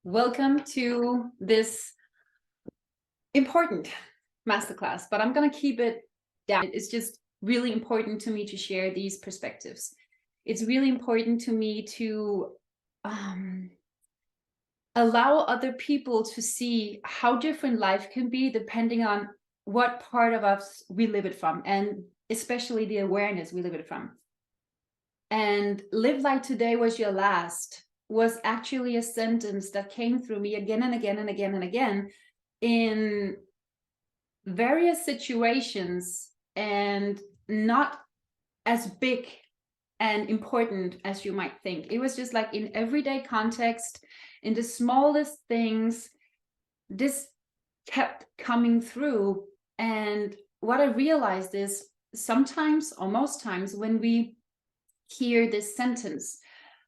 Welcome to this important masterclass, but I'm going to keep it down. It's just really important to me to share these perspectives. It's really important to me to allow other people to see how different life can be depending on what part of us we live it from, and especially the awareness we live it from. And live like today was your last was actually a sentence that came through me again and again and again and again in various situations, and not as big and important as you might think. It was just like in everyday context, in the smallest things, this kept coming through. And what I realized is sometimes, or most times, when we hear this sentence,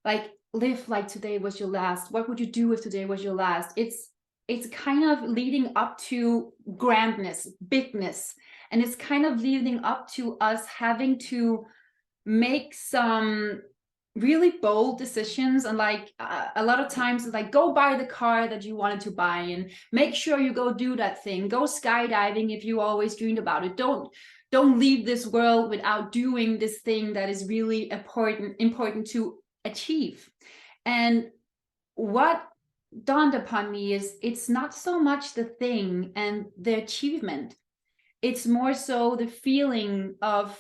like live like today was your last, what would you do if today was your last, it's kind of leading up to grandness, bigness, and it's kind of leading up to us having to make some really bold decisions. And like a lot of times it's like, go buy the car that you wanted to buy, and make sure you go do that thing, go skydiving if you always dreamed about it, don't leave this world without doing this thing that is really important to achieve. And what dawned upon me is it's not so much the thing and the achievement, it's more so the feeling of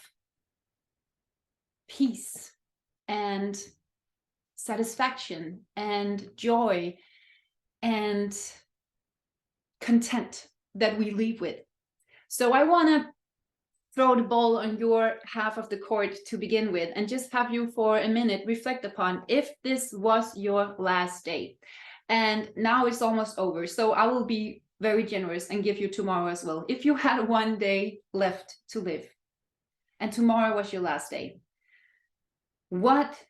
peace and satisfaction and joy and content that we leave with. So I want to throw the ball on your half of the court to begin with, and just have you for a minute reflect upon if this was your last day. And now it's almost over, so I will be very generous and give you tomorrow as well. If you had one day left to live and tomorrow was your last day, what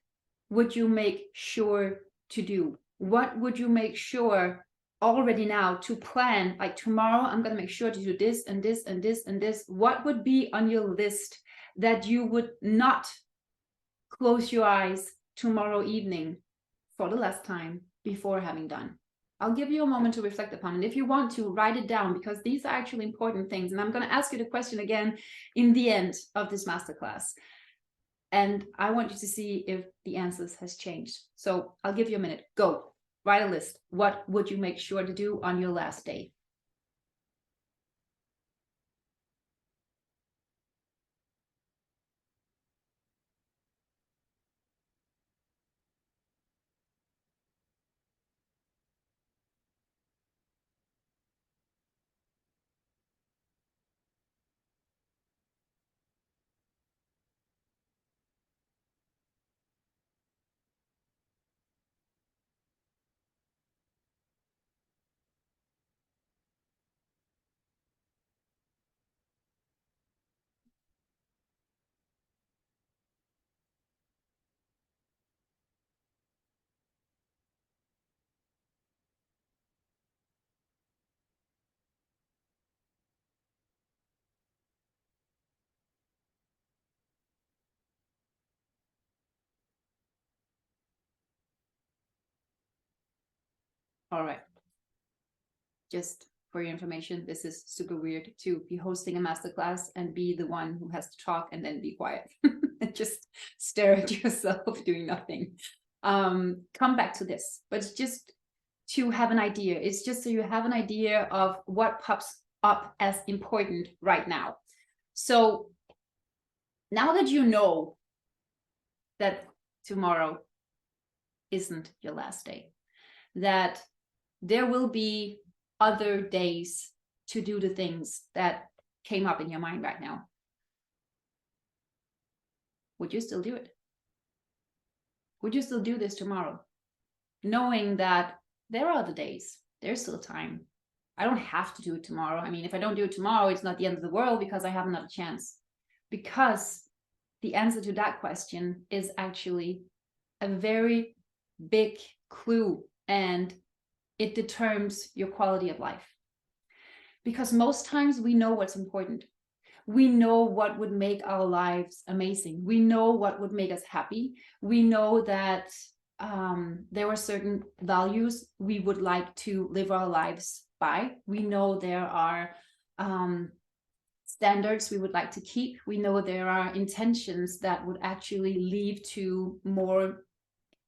would you make sure to do? What would you make sure already now to plan? Like, tomorrow I'm going to make sure to do this and this and this and this. What would be on your list that you would not close your eyes tomorrow evening for the last time before having done? I'll give you a moment to reflect upon it. If you want to, write it down, because these are actually important things. And I'm going to ask you the question again in the end of this masterclass. And I want you to see if the answers has changed. So I'll give you a minute. Go. Write a list. What would you make sure to do on your last day? All right. Just for your information, this is super weird to be hosting a masterclass and be the one who has to talk and then be quiet and just stare at yourself doing nothing. Come back to this, but it's just to have an idea. It's just so you have an idea of what pops up as important right now. So now that you know that tomorrow isn't your last day, that there will be other days to do the things that came up in your mind right now, would you still do it? Would you still do this tomorrow, knowing that there are other days, there's still time? I don't have to do it tomorrow. I mean, if I don't do it tomorrow, it's not the end of the world because I have another chance. Because the answer to that question is actually a very big clue, and it determines your quality of life. Because most times we know what's important. We know what would make our lives amazing. We know what would make us happy. We know that there were certain values we would like to live our lives by. We know there are standards we would like to keep. We know there are intentions that would actually lead to more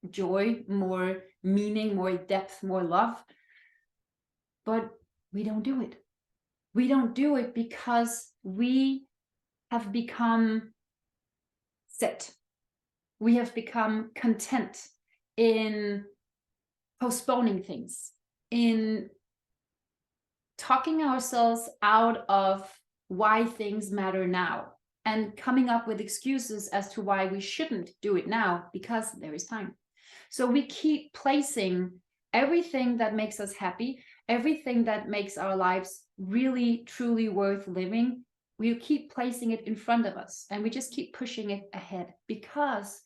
joy, more meaning, more depth, more love. But we don't do it. We don't do it because we have become set. We have become content in postponing things, in talking ourselves out of why things matter now, and coming up with excuses as to why we shouldn't do it now because there is time. So we keep placing everything that makes us happy, everything that makes our lives really, truly worth living, we keep placing it in front of us, and we just keep pushing it ahead because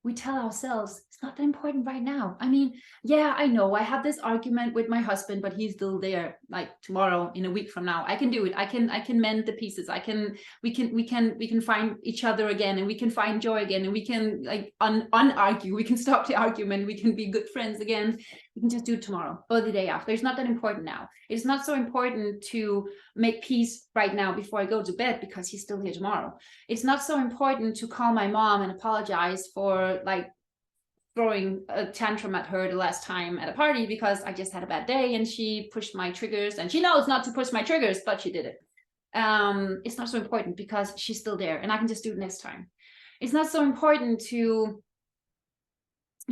we tell ourselves it's not that important right now. I mean, yeah, I know I have this argument with my husband, but he's still there. Like tomorrow, in a week from now, I can do it. I can mend the pieces. We can find each other again, and we can find joy again, and we can like unargue. We can stop the argument. We can be good friends again. We can just do it tomorrow or the day after. It's not that important now. It's not so important to make peace right now before I go to bed because he's still here tomorrow. It's not so important to call my mom and apologize for like throwing a tantrum at her the last time at a party because I just had a bad day and she pushed my triggers, and she knows not to push my triggers, but she did it. It's not so important because she's still there and I can just do it next time. It's not so important to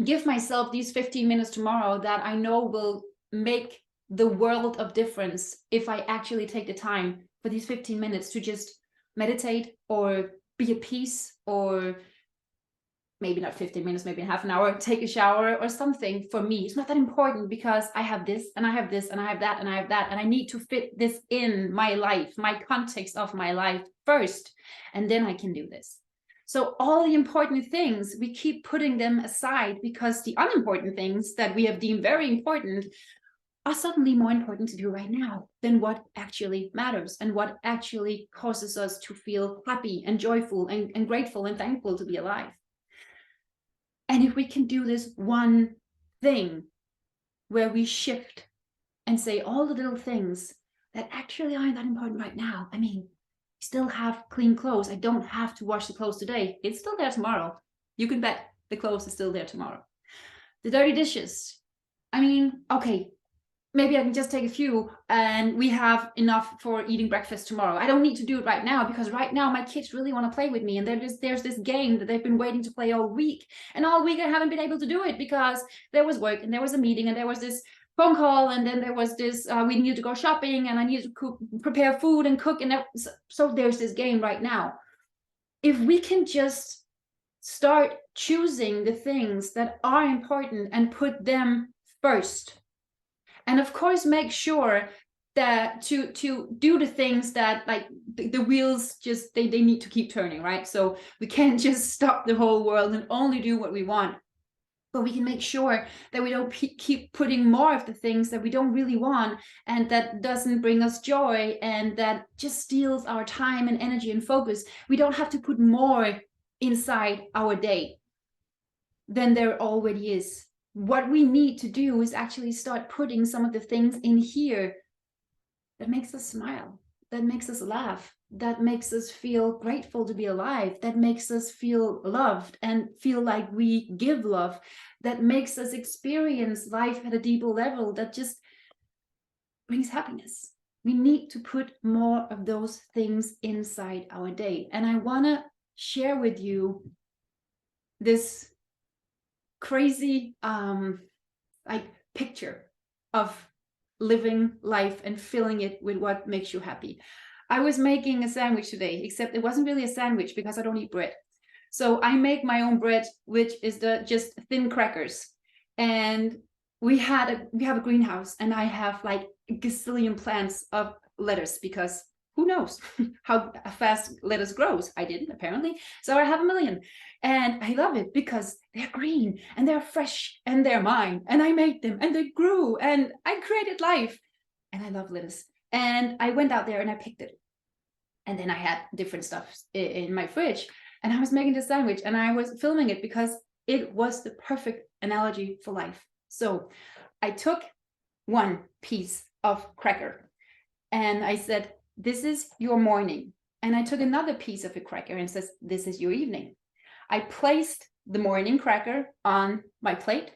give myself these 15 minutes tomorrow that I know will make the world of difference if I actually take the time for these 15 minutes to just meditate or be at peace, or maybe not 15 minutes, maybe half an hour, take a shower or something. For me, it's not that important because I have this and I have this and I have that and I have that, and I need to fit this in my life, my context of my life first, and then I can do this. So all the important things, we keep putting them aside because the unimportant things that we have deemed very important are suddenly more important to do right now than what actually matters and what actually causes us to feel happy and joyful and grateful and thankful to be alive. And if we can do this one thing where we shift and say all the little things that actually aren't that important right now. I mean, still have clean clothes. I don't have to wash the clothes today. It's still there tomorrow. You can bet the clothes is still there tomorrow. The dirty dishes. I mean, okay, maybe I can just take a few and we have enough for eating breakfast tomorrow. I don't need to do it right now because right now my kids really want to play with me, and there's this game that they've been waiting to play all week. And all week I haven't been able to do it because there was work and there was a meeting and there was this phone call, and then there was this we needed to go shopping and I needed to prepare food and cook, and so there's this game right now. If we can just start choosing the things that are important and put them first, and of course make sure that to do the things that like the wheels just they need to keep turning, right? So we can't just stop the whole world and only do what we want. But we can make sure that we don't keep putting more of the things that we don't really want and that doesn't bring us joy and that just steals our time and energy and focus. We don't have to put more inside our day than there already is. What we need to do is actually start putting some of the things in here that makes us smile, that makes us laugh, that makes us feel grateful to be alive, that makes us feel loved and feel like we give love, that makes us experience life at a deeper level, that just brings happiness. We need to put more of those things inside our day. And I want to share with you this crazy like picture of living life and filling it with what makes you happy. I was making a sandwich today, except it wasn't really a sandwich because I don't eat bread. So I make my own bread, which is just thin crackers. And we have a greenhouse, and I have like a gazillion plants of lettuce because who knows how fast lettuce grows? I didn't, apparently. So I have a million. And I love it because they're green and they're fresh and they're mine. And I made them and they grew and I created life. And I love lettuce. And I went out there and I picked it. And then I had different stuff in my fridge. And I was making the sandwich and I was filming it because It was the perfect analogy for life. So I took one piece of cracker and I said, this is your morning. And I took another piece of a cracker and says, this is your evening. I placed the morning cracker on my plate.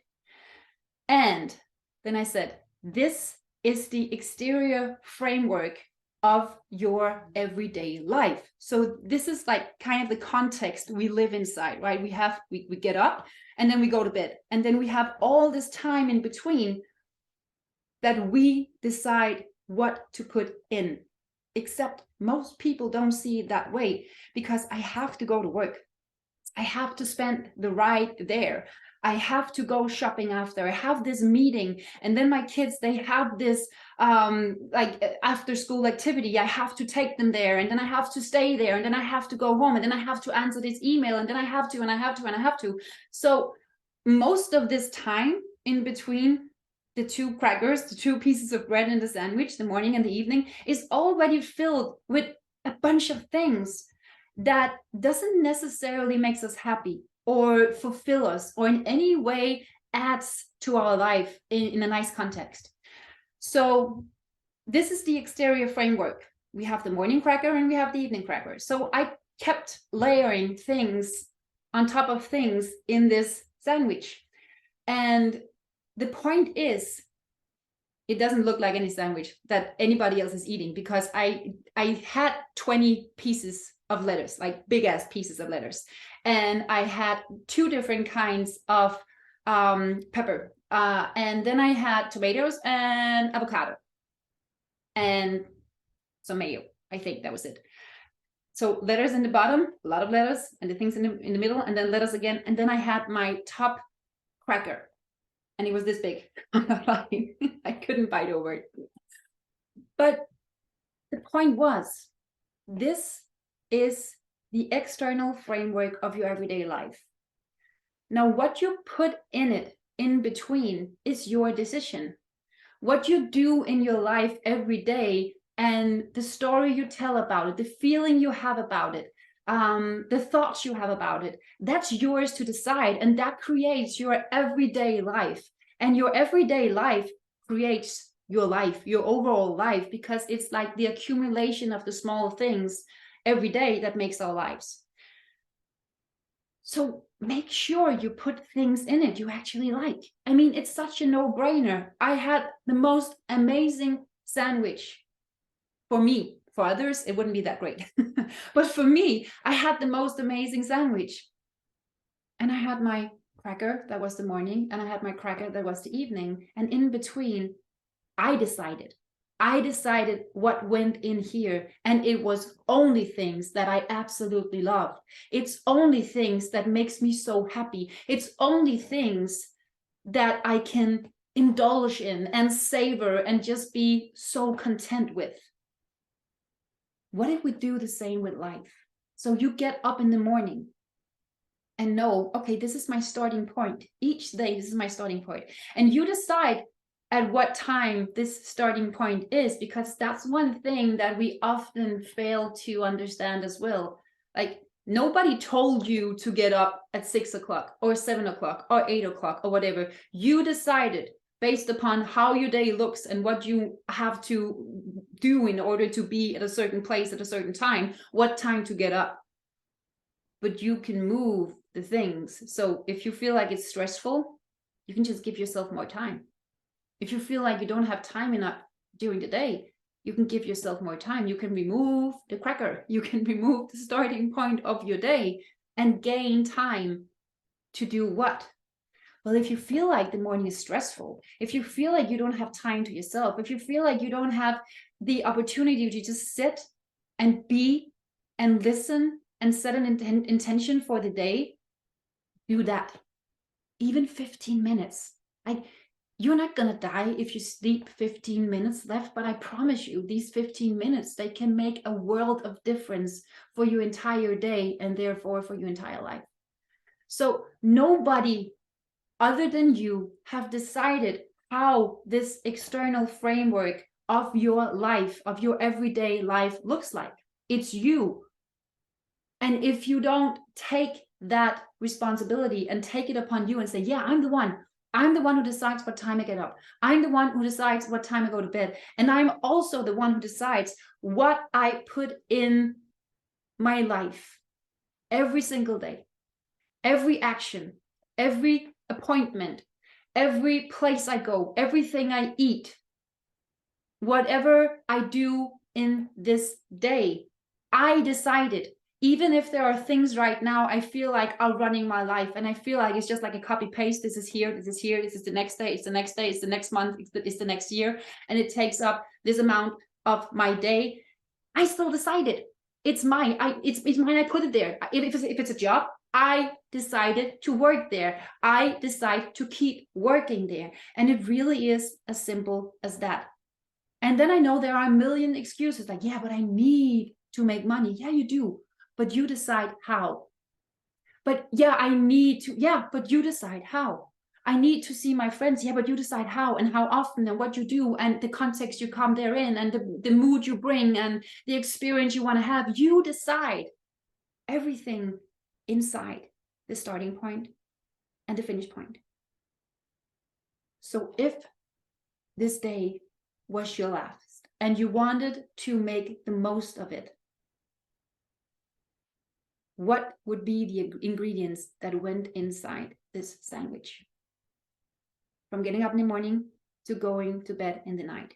And then I said, this is the exterior framework of your everyday life. So this is like kind of the context we live inside, right? We get up and then we go to bed. And then we have all this time in between that we decide what to put in. Except most people don't see it that way, because I have to go to work. I have to spend the ride there. I have to go shopping after. I have this meeting, and then my kids, they have this like after school activity. I have to take them there, and then I have to stay there, and then I have to go home, and then I have to answer this email, and then I have to, and I have to, and I have to. So most of this time in between the two crackers, the two pieces of bread in the sandwich, the morning and the evening, is already filled with a bunch of things that doesn't necessarily makes us happy or fulfill us or in any way adds to our life in a nice context. So this is the exterior framework. We have the morning cracker and we have the evening cracker. So I kept layering things on top of things in this sandwich. And the point is, it doesn't look like any sandwich that anybody else is eating, because I had 20 pieces of lettuce, like big ass pieces of lettuce. And I had 2 different kinds of pepper. And then I had tomatoes and avocado and some mayo. I think that was it. So lettuce in the bottom, a lot of lettuce, and the things in the middle, and then lettuce again. And then I had my top cracker, and it was this big. I'm not lying. I couldn't bite over it. But the point was, this is the external framework of your everyday life. Now, what you put in it in between is your decision. What you do in your life every day, and the story you tell about it, the feeling you have about it, the thoughts you have about it, that's yours to decide, and that creates your everyday life. And your everyday life creates your life, your overall life, because it's like the accumulation of the small things every day that makes our lives. So make sure you put things in it you actually like. I mean, it's such a no-brainer. I had the most amazing sandwich. For me, for others, it wouldn't be that great. But for me, I had the most amazing sandwich. And I had my cracker, that was the morning, and I had my cracker, that was the evening. And in between, I decided what went in here, and it was only things that I absolutely loved. It's only things that makes me so happy. It's only things that I can indulge in and savor and just be so content with. What if we do the same with life? So you get up in the morning and know, okay, this is my starting point. Each day, this is my starting point. And you decide at what time this starting point is, because that's one thing that we often fail to understand as well. Like, nobody told you to get up at 6 o'clock or 7 o'clock or 8 o'clock or whatever. You decided based upon how your day looks and what you have to do in order to be at a certain place at a certain time, what time to get up. But you can move the things. So if you feel like it's stressful, you can just give yourself more time. If you feel like you don't have time enough during the day, you can give yourself more time. You can remove the cracker. You can remove the starting point of your day and gain time to do what? Well, if you feel like the morning is stressful, if you feel like you don't have time to yourself, if you feel like you don't have the opportunity to just sit and be and listen and set an intention for the day, do that. Even 15 minutes. You're not going to die if you sleep 15 minutes left, but I promise you, these 15 minutes, they can make a world of difference for your entire day and therefore for your entire life. So nobody other than you have decided how this external framework of your life, of your everyday life looks like. It's you. And if you don't take that responsibility and take it upon you and say, yeah, I'm the one who decides what time I get up. I'm the one who decides what time I go to bed. And I'm also the one who decides what I put in my life every single day, every action, every appointment, every place I go, everything I eat, whatever I do in this day, I decided. Even if there are things right now, I feel like I'm running my life and I feel like it's just like a copy paste. This is here, this is here, this is the next day, it's the next day, it's the next month, it's the next year. And it takes up this amount of my day. I still decided. It's mine. It's mine. I put it there. If it's a job, I decided to work there. I decide to keep working there. And it really is as simple as that. And then I know there are a million excuses like, yeah, but I need to make money. Yeah, you do. But you decide how. But yeah, I need to. Yeah, but you decide how. I need to see my friends. Yeah, but you decide how and how often and what you do and the context you come there in and the mood you bring and the experience you want to have. You decide everything inside the starting point and the finish point. So if this day was your last and you wanted to make the most of it, what would be the ingredients that went inside this sandwich? From getting up in the morning to going to bed in the night.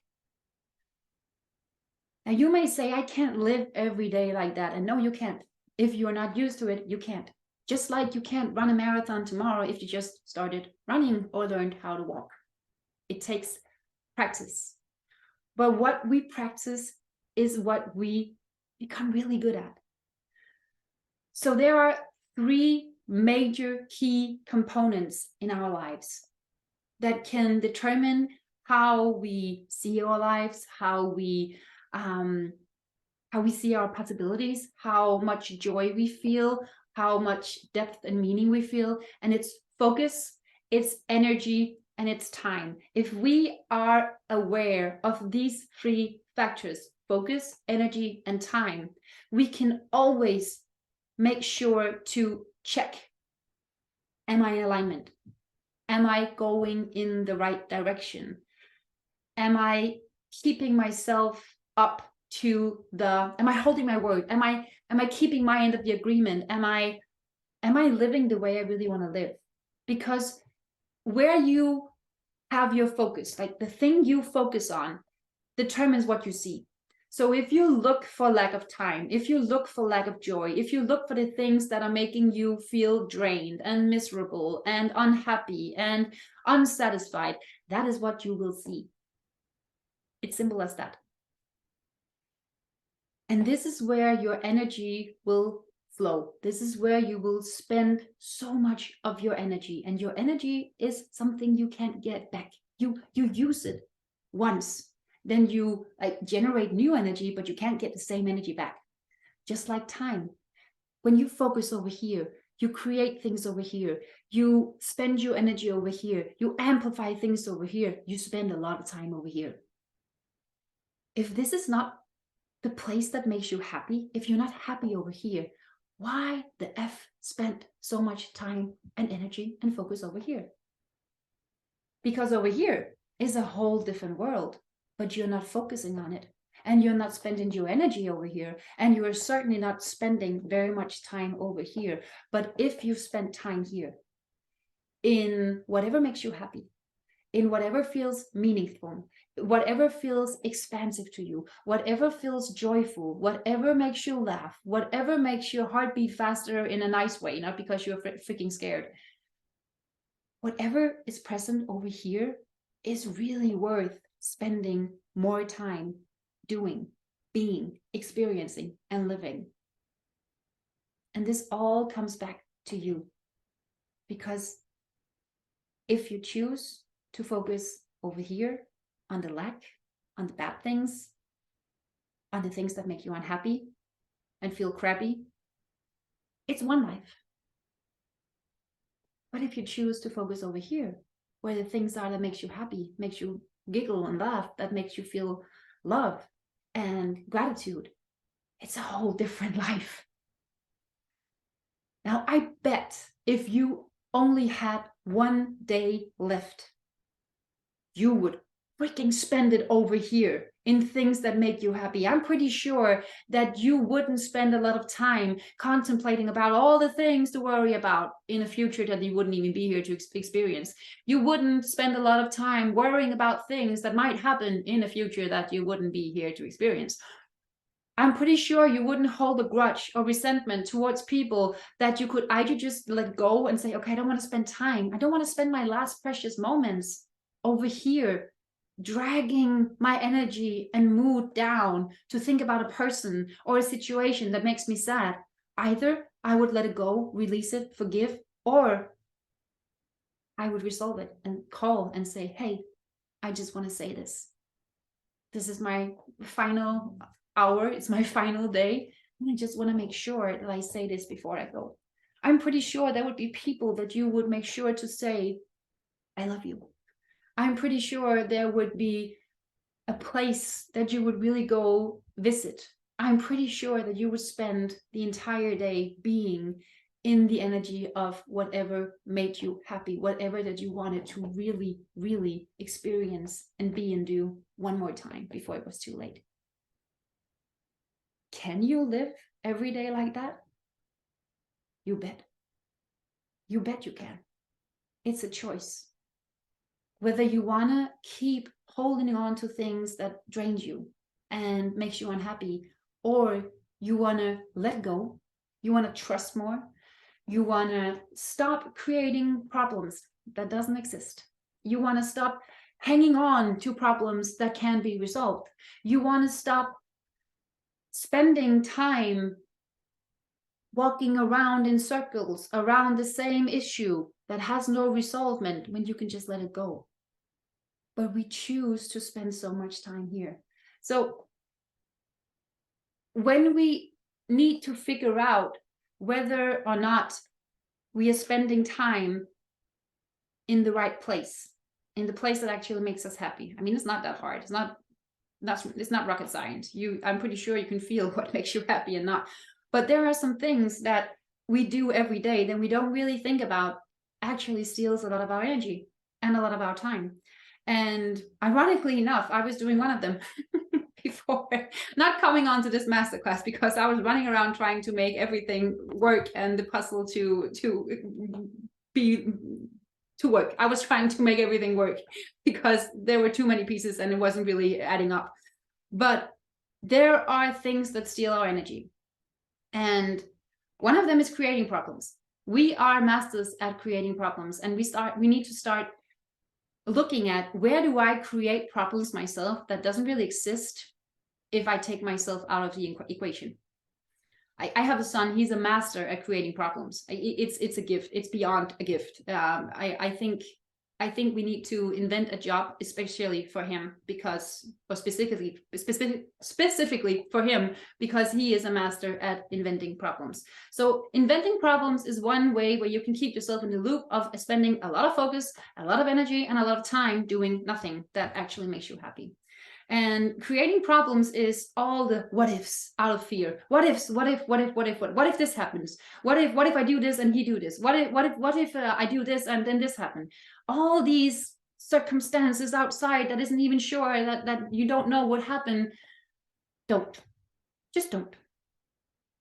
Now you may say, I can't live every day like that. And no, you can't. If you're not used to it, you can't. Just like you can't run a marathon tomorrow if you just started running or learned how to walk. It takes practice. But what we practice is what we become really good at. So there are 3 major key components in our lives that can determine how we see our lives, how we see our possibilities, how much joy we feel, how much depth and meaning we feel. And it's focus, it's energy, and it's time. If we are aware of these 3 factors, focus, energy, and time, we can always make sure to check, am I in alignment? Am I going in the right direction? Am I keeping myself up to am I holding my word? Am I keeping my end of the agreement? Am I living the way I really want to live? Because where you have your focus, like the thing you focus on, determines what you see. So if you look for lack of time, if you look for lack of joy, if you look for the things that are making you feel drained and miserable and unhappy and unsatisfied, that is what you will see. It's simple as that. And this is where your energy will flow. This is where you will spend so much of your energy. And your energy is something you can't get back. You use it once, then you generate new energy, but you can't get the same energy back. Just like time. When you focus over here, you create things over here. You spend your energy over here. You amplify things over here. You spend a lot of time over here. If this is not the place that makes you happy, if you're not happy over here, why the F spent so much time and energy and focus over here? Because over here is a whole different world, but you're not focusing on it. And you're not spending your energy over here. And you are certainly not spending very much time over here. But if you spend time here in whatever makes you happy, in whatever feels meaningful, whatever feels expansive to you, whatever feels joyful, whatever makes you laugh, whatever makes your heart beat faster in a nice way, not because you're freaking scared. Whatever is present over here is really worth spending more time doing, being, experiencing, and living. And this all comes back to you. Because if you choose to focus over here on the lack, on the bad things, on the things that make you unhappy and feel crappy, it's one life. But if you choose to focus over here, where the things are that makes you happy, makes you giggle and laugh, that makes you feel love and gratitude, it's a whole different life. Now, I bet if you only had one day left, you would freaking spend it over here in things that make you happy. I'm pretty sure that you wouldn't spend a lot of time contemplating about all the things to worry about in a future that you wouldn't even be here to experience. You wouldn't spend a lot of time worrying about things that might happen in a future that you wouldn't be here to experience. I'm pretty sure you wouldn't hold a grudge or resentment towards people that you could either just let go and say, okay, I don't want to spend time. I don't want to spend my last precious moments over here dragging my energy and mood down to think about a person or a situation that makes me sad. Either I would let it go, release it, forgive, or I would resolve it and call and say, hey, I just want to say this. This is my final hour. It's my final day. And I just want to make sure that I say this before I go. I'm pretty sure there would be people that you would make sure to say, I love you. I'm pretty sure there would be a place that you would really go visit. I'm pretty sure that you would spend the entire day being in the energy of whatever made you happy, whatever that you wanted to really, really experience and be and do one more time before it was too late. Can you live every day like that? You bet. You bet you can. It's a choice. Whether you want to keep holding on to things that drains you and makes you unhappy, or you want to let go, you want to trust more, you want to stop creating problems that doesn't exist. You want to stop hanging on to problems that can be resolved. You want to stop spending time walking around in circles around the same issue that has no resolvement when you can just let it go. But we choose to spend so much time here. So when we need to figure out whether or not we are spending time in the right place, in the place that actually makes us happy. I mean, it's not that hard. It's not rocket science. I'm pretty sure you can feel what makes you happy and not. But there are some things that we do every day that we don't really think about actually steals a lot of our energy and a lot of our time. And ironically enough, I was doing one of them before, not coming onto this masterclass, because I was running around trying to make everything work and the puzzle to work. I was trying to make everything work because there were too many pieces and it wasn't really adding up. But there are things that steal our energy. And one of them is creating problems. We are masters at creating problems, and we need to start looking at, where do I create problems myself that doesn't really exist if I take myself out of the equation. I have a son, he's a master at creating problems. It's a gift, it's beyond a gift. I think we need to invent a job especially for him, because, or specifically for him, because he is a master at inventing problems. So inventing problems is one way where you can keep yourself in the loop of spending a lot of focus, a lot of energy, and a lot of time doing nothing that actually makes you happy. And creating problems is all the what ifs out of fear. What if this happens? What if I do this and he do this? What if I do this and then this happen? All these circumstances outside that isn't even sure, that you don't know what happened. Just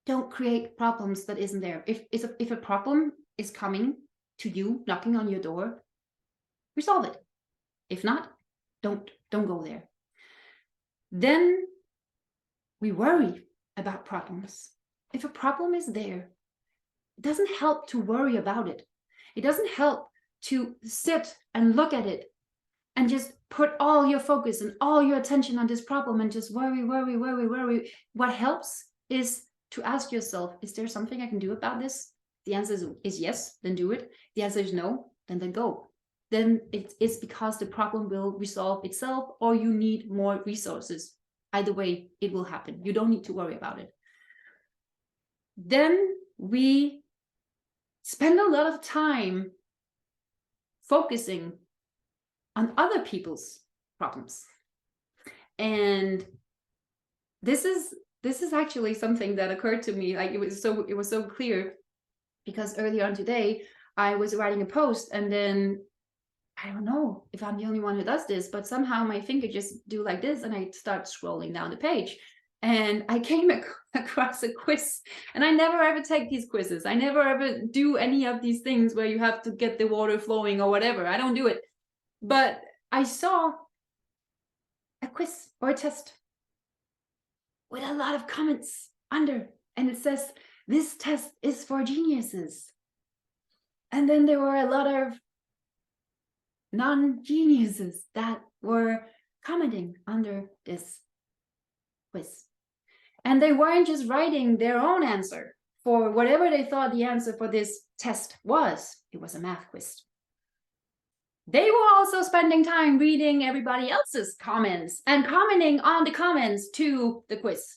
don't create problems that isn't there. If a problem is coming to you, knocking on your door, resolve it. If not, don't go there. Then we worry about problems. If a problem is there, it doesn't help to worry about it. It doesn't help to sit and look at it and just put all your focus and all your attention on this problem and just worry. What helps is to ask yourself, is there something I can do about this? The answer is yes, then do it. The answer is no, then go. Then it's because the problem will resolve itself, or you need more resources. Either way, it will happen. You don't need to worry about it. Then we spend a lot of time focusing on other people's problems. And this is actually something that occurred to me. Like, it was so clear. because earlier on today, I was writing a post, and then I don't know if I'm the only one who does this, but somehow my finger just do like this, and I start scrolling down the page. And I came across a quiz, and I never ever take these quizzes. I never ever do any of these things where you have to get the water flowing or whatever. I don't do it. But I saw a quiz or a test with a lot of comments under, and it says, this test is for geniuses. And then there were a lot of non-geniuses that were commenting under this quiz. And they weren't just writing their own answer for whatever they thought the answer for this test was. It was a math quiz. They were also spending time reading everybody else's comments and commenting on the comments to the quiz.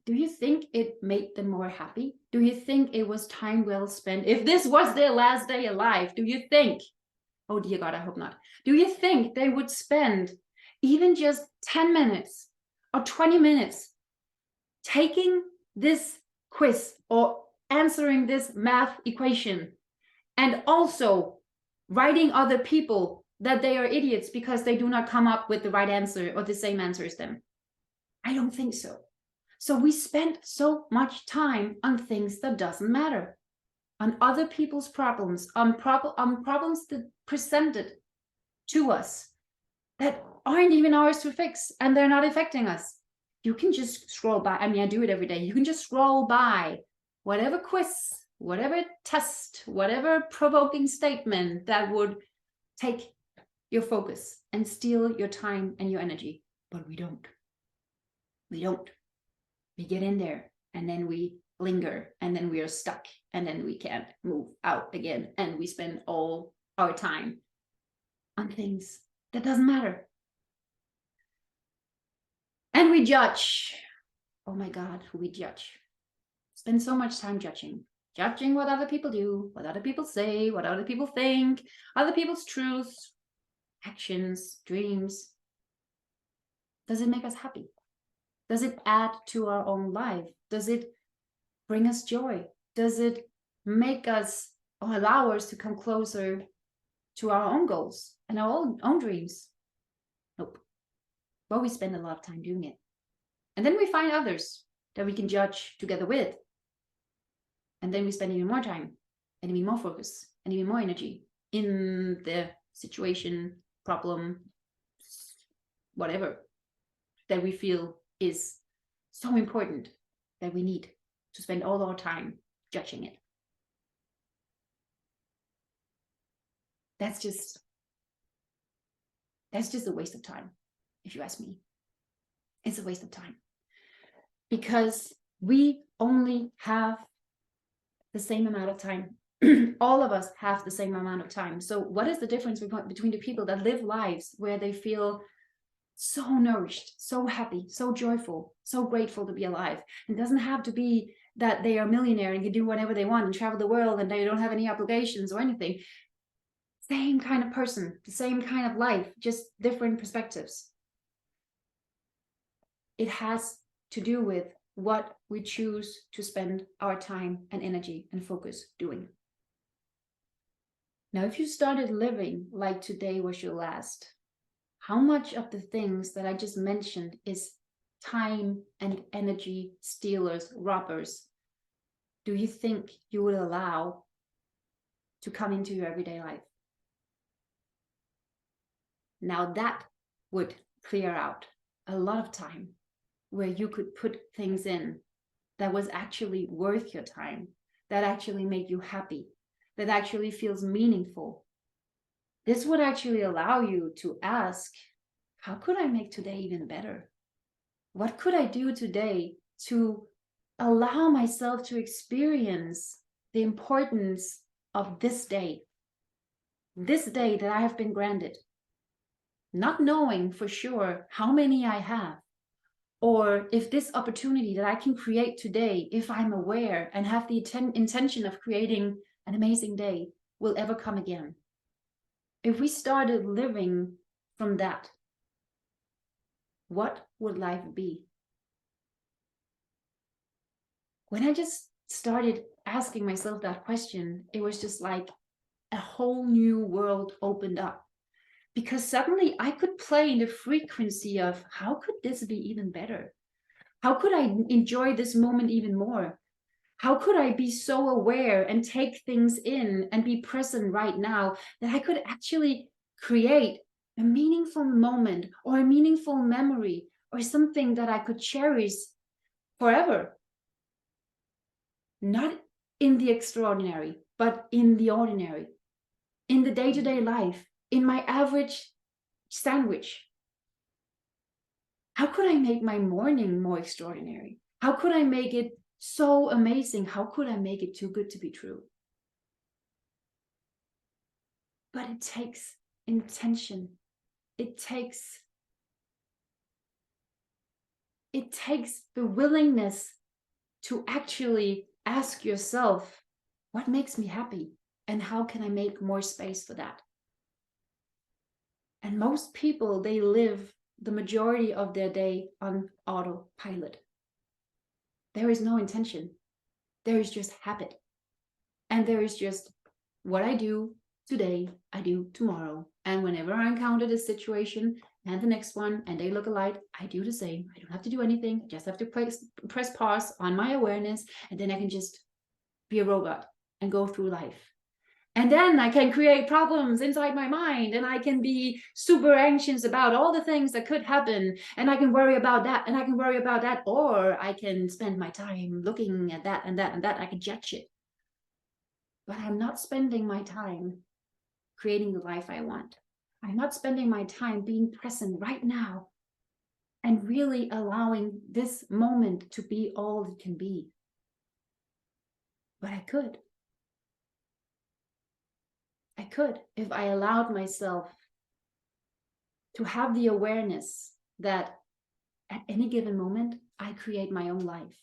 Do you think it made them more happy? Do you think it was time well spent? If this was their last day alive, do you think, oh dear God, I hope not. Do you think they would spend even just 10 minutes or 20 minutes taking this quiz or answering this math equation, and also writing other people that they are idiots because they do not come up with the right answer or the same answer as them? I don't think so. So we spend so much time on things that doesn't matter, on other people's problems, on problems that presented to us that aren't even ours to fix, and they're not affecting us. You can just scroll by. I mean, I do it every day. You can just scroll by whatever quiz, whatever test, whatever provoking statement that would take your focus and steal your time and your energy. But we don't. We don't. We get in there, and then we linger, and then we are stuck, and then we can't move out again, and we spend all our time on things that doesn't matter. And we judge. Oh my God, we judge. Spend so much time judging what other people do, what other people say, what other people think, other people's truths, actions, dreams. Does it make us happy? Does it add to our own life? Does it bring us joy? Does it make us or allow us to come closer to our own goals and our own dreams? Nope. But we spend a lot of time doing it. And then we find others that we can judge together with. And then we spend even more time and even more focus and even more energy in the situation, problem, whatever that we feel is so important that we need to spend all our time judging it. That's just a waste of time, if you ask me. It's a waste of time, because we only have the same amount of time. All of us have the same amount of time. So what is the difference between the people that live lives where they feel so nourished, so happy, so joyful, so grateful to be alive? It doesn't have to be that they are a millionaire and can do whatever they want and travel the world and they don't have any obligations or anything. Same kind of person, the same kind of life, just different perspectives. It has to do with what we choose to spend our time and energy and focus doing. Now, if you started living like today was your last, how much of the things that I just mentioned is time and energy stealers, robbers, do you think you would allow to come into your everyday life? Now that would clear out a lot of time where you could put things in that was actually worth your time, that actually made you happy, that actually feels meaningful. This would actually allow you to ask, how could I make today even better? What could I do today to allow myself to experience the importance of this day that I have been granted, not knowing for sure how many I have, or if this opportunity that I can create today, if I'm aware and have the intention of creating an amazing day, will ever come again. If we started living from that, what would life be? when I just started asking myself that question, it was just like a whole new world opened up. Because suddenly I could play in the frequency of, how could this be even better? How could I enjoy this moment even more? How could I be so aware and take things in and be present right now that I could actually create a meaningful moment or a meaningful memory or something that I could cherish forever? Not in the extraordinary, but in the ordinary, in the day-to-day life, in my average sandwich. How could I make my morning more extraordinary? How could I make it so amazing? How could I make it too good to be true? But it takes intention. It takes the willingness to actually ask yourself, what makes me happy? And how can I make more space for that? And most people, they live the majority of their day on autopilot. There is no intention. There is just habit. And there is just what I do today, I do tomorrow. And whenever I encounter this situation and the next one, and they look alike, I do the same. I don't have to do anything. I just have to press pause on my awareness, and then I can just be a robot and go through life. And then I can create problems inside my mind, and I can be super anxious about all the things that could happen, and I can worry about that, and I can worry about that, or I can spend my time looking at that and that and that. I can judge it. But I'm not spending my time creating the life I want. I'm not spending my time being present right now and really allowing this moment to be all it can be. But I could if I allowed myself to have the awareness that at any given moment, I create my own life.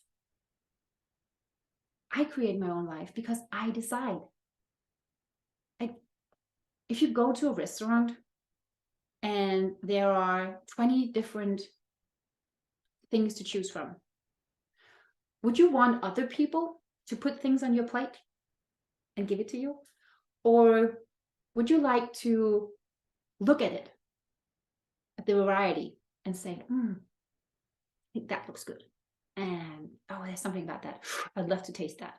I create my own life because I decide. If you go to a restaurant and there are 20 different things to choose from, would you want other people to put things on your plate and give it to you? Or would you like to look at it, at the variety, and say, I think that looks good. And, oh, there's something about that. I'd love to taste that.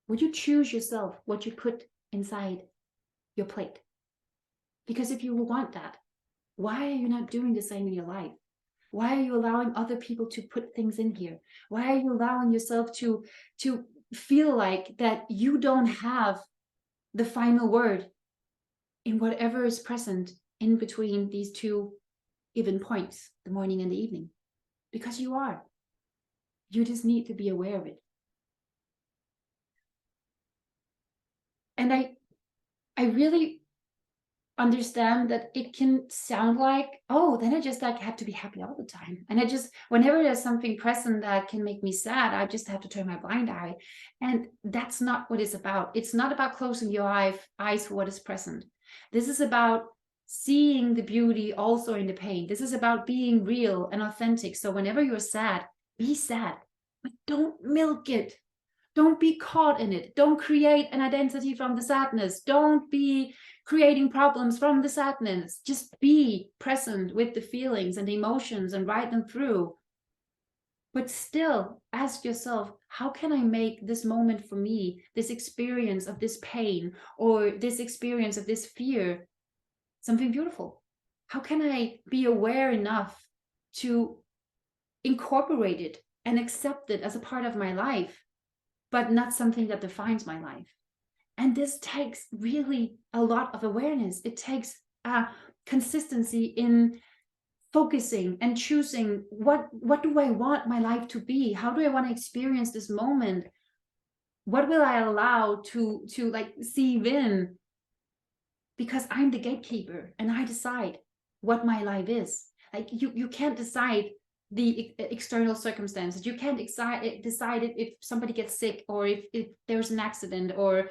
Would you choose yourself what you put inside your plate? Because if you want that, why are you not doing the same in your life? Why are you allowing other people to put things in here? Why are you allowing yourself to feel like that you don't have the final word in whatever is present in between these two given points, the morning and the evening? Because you are. You just need to be aware of it. And I really understand that it can sound like, oh, then I just like have to be happy all the time. And I just, whenever there's something present that can make me sad, I just have to turn my blind eye. And that's not what it's about. It's not about closing your eyes for what is present. This is about seeing the beauty also in the pain. This is about being real and authentic. So whenever you're sad, be sad, but don't milk it. Don't be caught in it. Don't create an identity from the sadness. Don't be creating problems from the sadness. Just be present with the feelings and the emotions and ride them through. But still ask yourself, how can I make this moment for me, this experience of this pain or this experience of this fear, something beautiful? How can I be aware enough to incorporate it and accept it as a part of my life, but not something that defines my life? And this takes really a lot of awareness. It takes consistency in focusing and choosing what do I want my life to be? How do I want to experience this moment? What will I allow to like sieve in? Because I'm the gatekeeper and I decide what my life is. Like you can't decide the external circumstances. You can't decide if somebody gets sick or if there's an accident or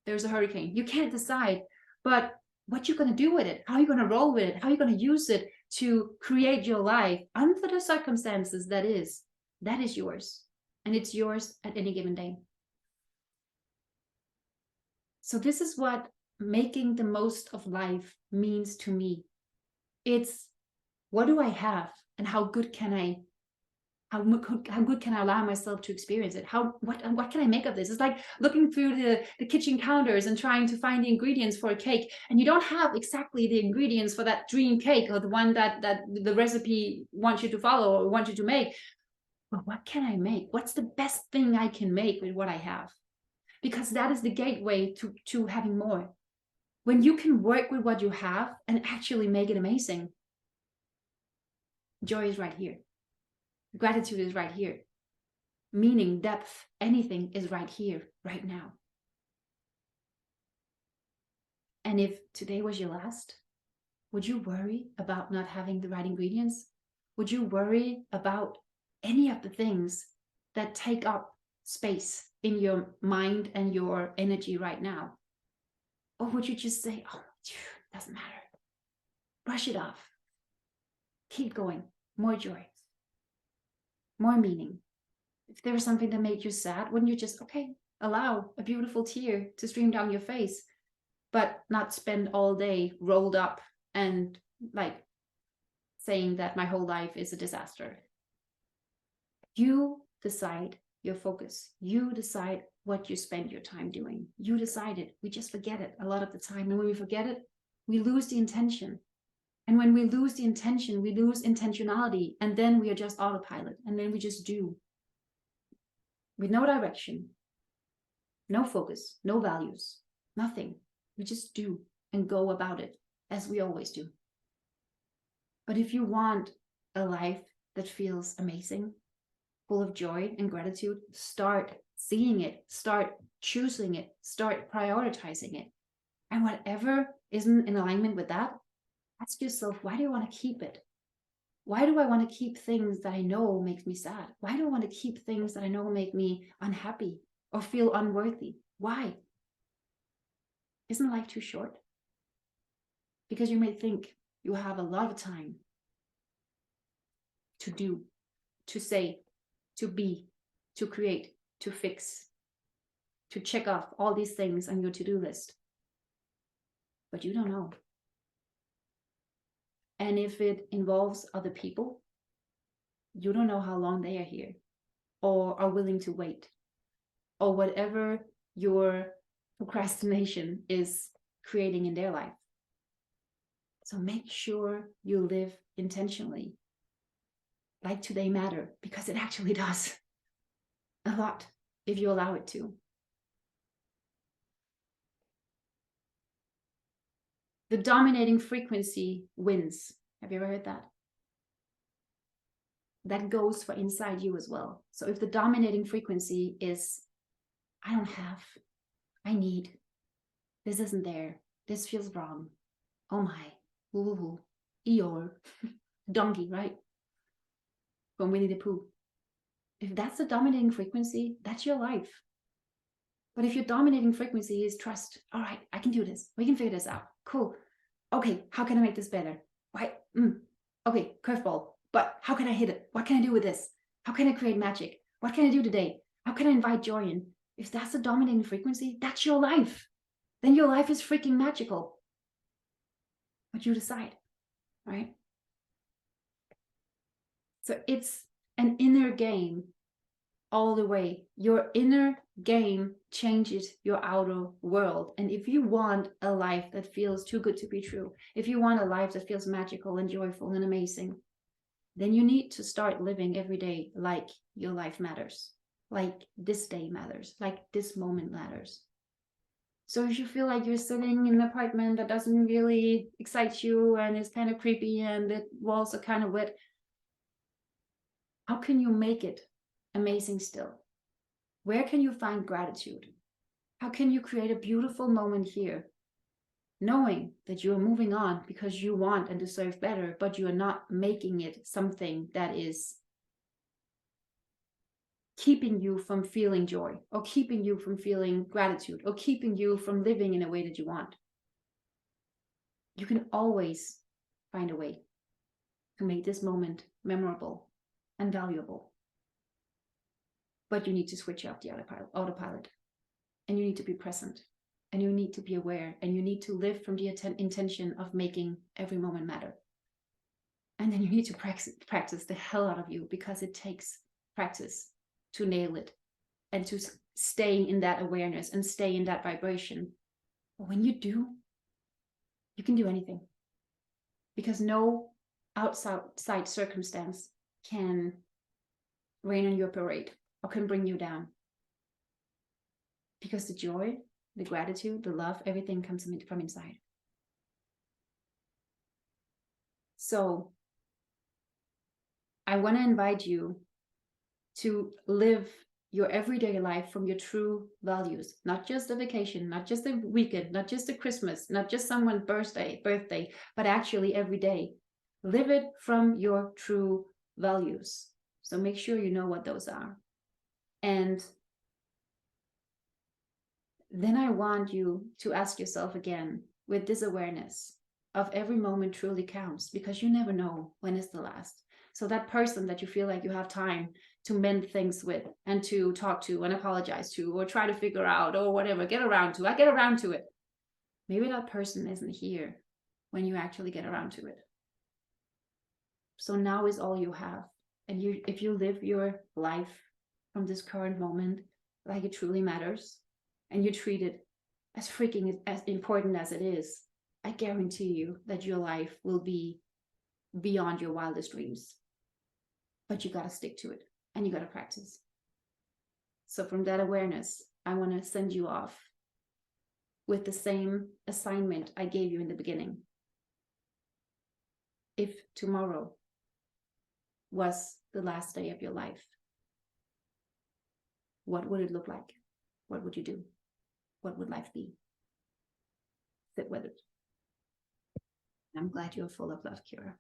there's a hurricane. You can't decide, but what you're going to do with it, how you're going to roll with it, how you're going to use it to create your life under the circumstances that is yours. and it's yours at any given day. So this is what making the most of life means to me. It's, what do I have, and how good can I allow myself to experience it? What can I make of this? It's like looking through the kitchen counters and trying to find the ingredients for a cake, and you don't have exactly the ingredients for that dream cake, or the one that the recipe wants you to follow or wants you to make. But what can I make? What's the best thing I can make with what I have? Because that is the gateway to having more. When you can work with what you have and actually make it amazing, joy is right here. Gratitude is right here. Meaning, depth, anything is right here, right now. And if today was your last, would you worry about not having the right ingredients? Would you worry about any of the things that take up space in your mind and your energy right now? Or would you just say, oh, doesn't matter. Brush it off. Keep going. More joy. More meaning. If there was something that made you sad, wouldn't you just, okay, allow a beautiful tear to stream down your face, but not spend all day rolled up and like saying that my whole life is a disaster? You decide your focus. You decide what you spend your time doing. You decide it. We just forget it a lot of the time. And when we forget it, we lose the intention. And when we lose the intention, we lose intentionality. And then we are just autopilot. And then we just do. With no direction, no focus, no values, nothing. We just do and go about it as we always do. But if you want a life that feels amazing, full of joy and gratitude, start seeing it, start choosing it, start prioritizing it. And whatever isn't in alignment with that, ask yourself, why do you want to keep it? Why do I want to keep things that I know makes me sad? Why do I want to keep things that I know make me unhappy or feel unworthy? Why? Isn't life too short? Because you may think you have a lot of time to do, to say, to be, to create, to fix, to check off all these things on your to-do list. But you don't know. And if it involves other people, you don't know how long they are here or are willing to wait, or whatever your procrastination is creating in their life. So make sure you live intentionally. Like today matter, because it actually does a lot if you allow it to. The dominating frequency wins. Have you ever heard that? That goes for inside you as well. So if the dominating frequency is, I don't have, I need, this isn't there, this feels wrong, oh my, ooh, Eeyore, donkey, right? From Winnie the Pooh. If that's the dominating frequency, that's your life. But if your dominating frequency is trust, all right, I can do this, we can figure this out, cool. Okay, how can I make this better? Why? Okay, curveball, but how can I hit it? What can I do with this? How can I create magic? What can I do today? How can I invite joy in? If that's the dominating frequency, that's your life. Then your life is freaking magical. But you decide, right? So it's an inner game all the way. Your inner game changes your outer world. And if you want a life that feels too good to be true, if you want a life that feels magical and joyful and amazing, then you need to start living every day like your life matters, like this day matters, like this moment matters. So if you feel like you're sitting in an apartment that doesn't really excite you and is kind of creepy and the walls are kind of wet, how can you make it amazing still? Where can you find gratitude? How can you create a beautiful moment here, knowing that you're moving on because you want and deserve better, but you are not making it something that is keeping you from feeling joy, or keeping you from feeling gratitude, or keeping you from living in a way that you want? You can always find a way to make this moment memorable and valuable. but you need to switch off the autopilot, and you need to be present, and you need to be aware, and you need to live from the intention of making every moment matter. And then you need to practice the hell out of you, because it takes practice to nail it and to stay in that awareness and stay in that vibration. But when you do, you can do anything, because no outside circumstance can rain on your parade or can bring you down, because the joy, the gratitude, the love, everything comes from inside. So I want to invite you to live your everyday life from your true values, not just a vacation, not just a weekend, not just a Christmas, not just someone's birthday, but actually every day. Live it from your true values. So make sure you know what those are. And then I want you to ask yourself again, with this awareness of every moment truly counts, because you never know when is the last. So that person that you feel like you have time to mend things with and to talk to and apologize to or try to figure out or whatever, I get around to it. Maybe that person isn't here when you actually get around to it. So now is all you have. And if you live your life from this current moment like it truly matters, and you treat it as freaking as important as it is, I guarantee you that your life will be beyond your wildest dreams. But you got to stick to it, and you got to practice. So from that awareness, I want to send you off with the same assignment I gave you in the beginning. If tomorrow was the last day of your life, what would it look like? What would you do? What would life be? Sit with it. I'm glad you're full of love, Kira.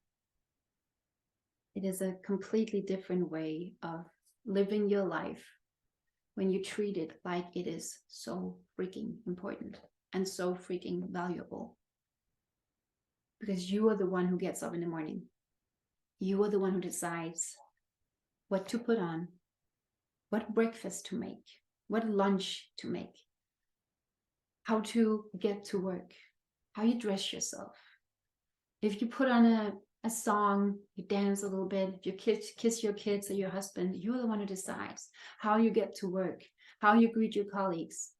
It is a completely different way of living your life when you treat it like it is so freaking important and so freaking valuable. Because you are the one who gets up in the morning. You are the one who decides what to put on, what breakfast to make, what lunch to make, how to get to work, how you dress yourself. If you put on a song, you dance a little bit, if you kiss your kids or your husband, you're the one who decides how you get to work, how you greet your colleagues,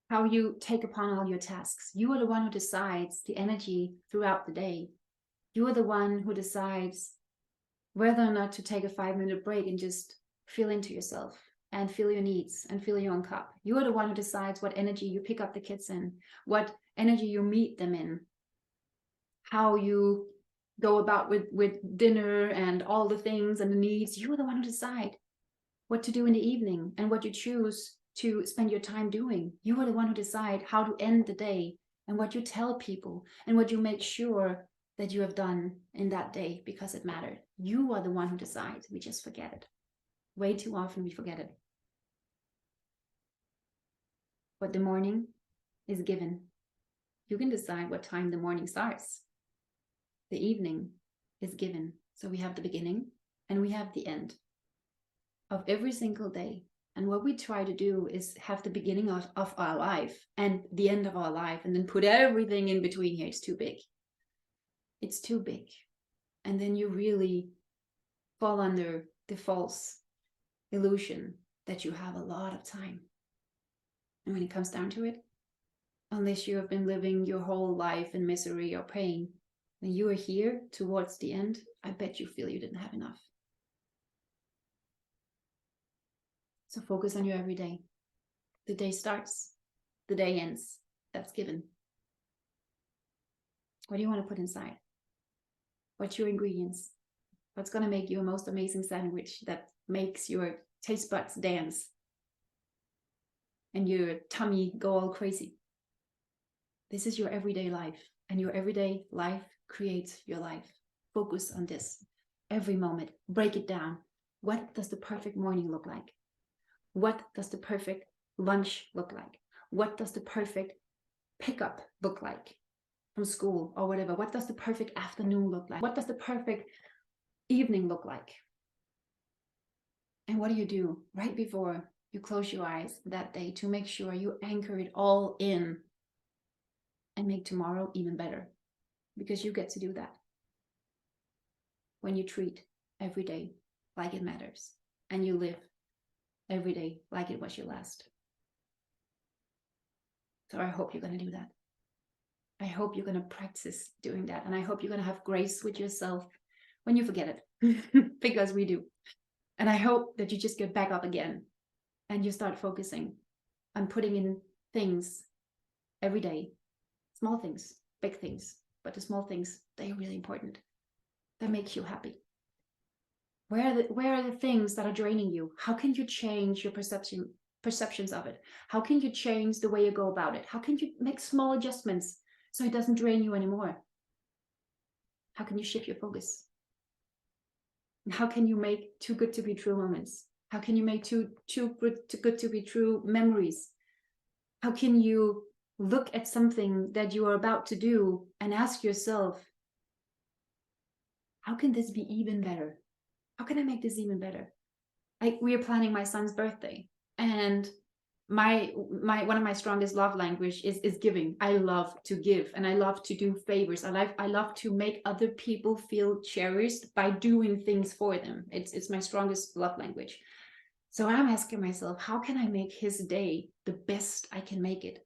how you take upon all your tasks. You are the one who decides the energy throughout the day. You are the one who decides whether or not to take a 5-minute break and just feel into yourself and feel your needs and fill your own cup. You are the one who decides what energy you pick up the kids in, what energy you meet them in, how you go about with dinner and all the things and the needs. You are the one who decide what to do in the evening and what you choose to spend your time doing. You are the one who decide how to end the day and what you tell people and what you make sure that you have done in that day because it mattered. You are the one who decides. We just forget it. Way too often we forget it. But the morning is given. You can decide what time the morning starts. The evening is given. So we have the beginning and we have the end of every single day. And what we try to do is have the beginning of our life and the end of our life and then put everything in between here. It's too big. It's too big. And then you really fall under the false illusion that you have a lot of time. And when it comes down to it, unless you have been living your whole life in misery or pain, when you are here towards the end, I bet you feel you didn't have enough. So focus on your everyday. The day starts, the day ends. That's given. What do you want to put inside? What's your ingredients? What's going to make you a most amazing sandwich that makes your taste buds dance and your tummy go all crazy? This is your everyday life, and your everyday life creates your life. Focus on this every moment. Break it down. What does the perfect morning look like? What does the perfect lunch look like? What does the perfect pickup look like from school or whatever? What does the perfect afternoon look like? What does the perfect evening look like? And what do you do right before you close your eyes that day to make sure you anchor it all in and make tomorrow even better? Because you get to do that when you treat every day like it matters and you live every day like it was your last. So I hope you're going to do that. I hope you're going to practice doing that. And I hope you're going to have grace with yourself when you forget it, because we do. And I hope that you just get back up again and you start focusing on putting in things every day, small things, big things, but the small things, they're really important. That makes you happy. Where are the things that are draining you? How can you change your perceptions of it? How can you change the way you go about it? How can you make small adjustments so it doesn't drain you anymore? How can you shift your focus? And how can you make too good to be true moments? How can you make too good to be true memories? How can you look at something that you are about to do and ask yourself, how can this be even better? How can I make this even better? We are planning my son's birthday, and my one of my strongest love language is giving. I love to give, and I love to do favors. I love to make other people feel cherished by doing things for them. It's my strongest love language. So I'm asking myself, how can I make his day the best I can make it?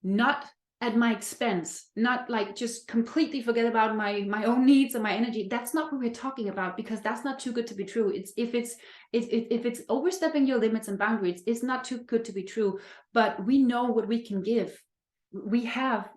Not at my expense, not like just completely forget about my own needs and my energy. That's not what we're talking about, because that's not too good to be true. It's if it's overstepping your limits and boundaries, it's not too good to be true. But we know what we can give. We have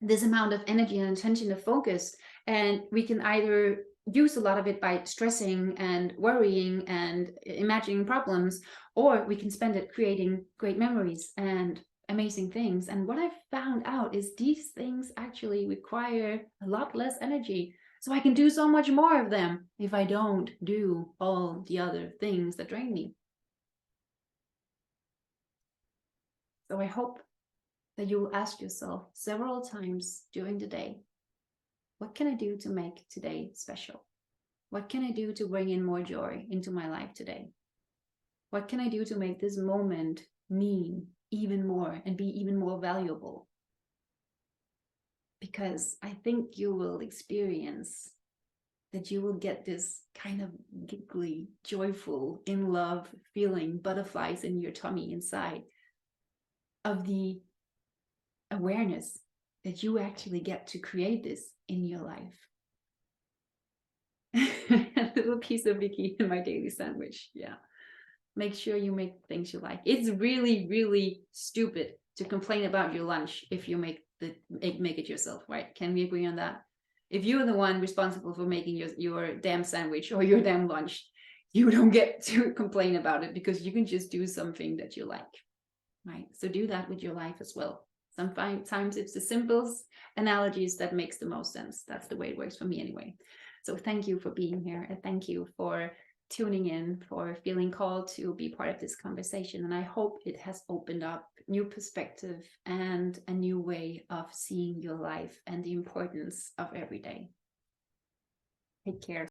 this amount of energy and attention to focus, and we can either use a lot of it by stressing and worrying and imagining problems, or we can spend it creating great memories and amazing things. And what I've found out is these things actually require a lot less energy, so I can do so much more of them if I don't do all the other things that drain me. So I hope that you will ask yourself several times during the day, what can I do to make today special? What can I do to bring in more joy into my life today? What can I do to make this moment mean even more and be even more valuable? Because I think you will experience that you will get this kind of giggly, joyful, in love feeling, butterflies in your tummy inside, of the awareness that you actually get to create this in your life. A little piece of Vicky in my daily sandwich. Yeah. Make sure you make things you like. It's really, really stupid to complain about your lunch if you make it yourself, right? Can we agree on that? If you're the one responsible for making your damn sandwich or your damn lunch, you don't get to complain about it, because you can just do something that you like, right? So do that with your life as well. Sometimes it's the simplest analogies that makes the most sense. That's the way it works for me anyway. So thank you for being here, and thank you for tuning in, for feeling called to be part of this conversation. And I hope it has opened up new perspective and a new way of seeing your life and the importance of every day. Take care.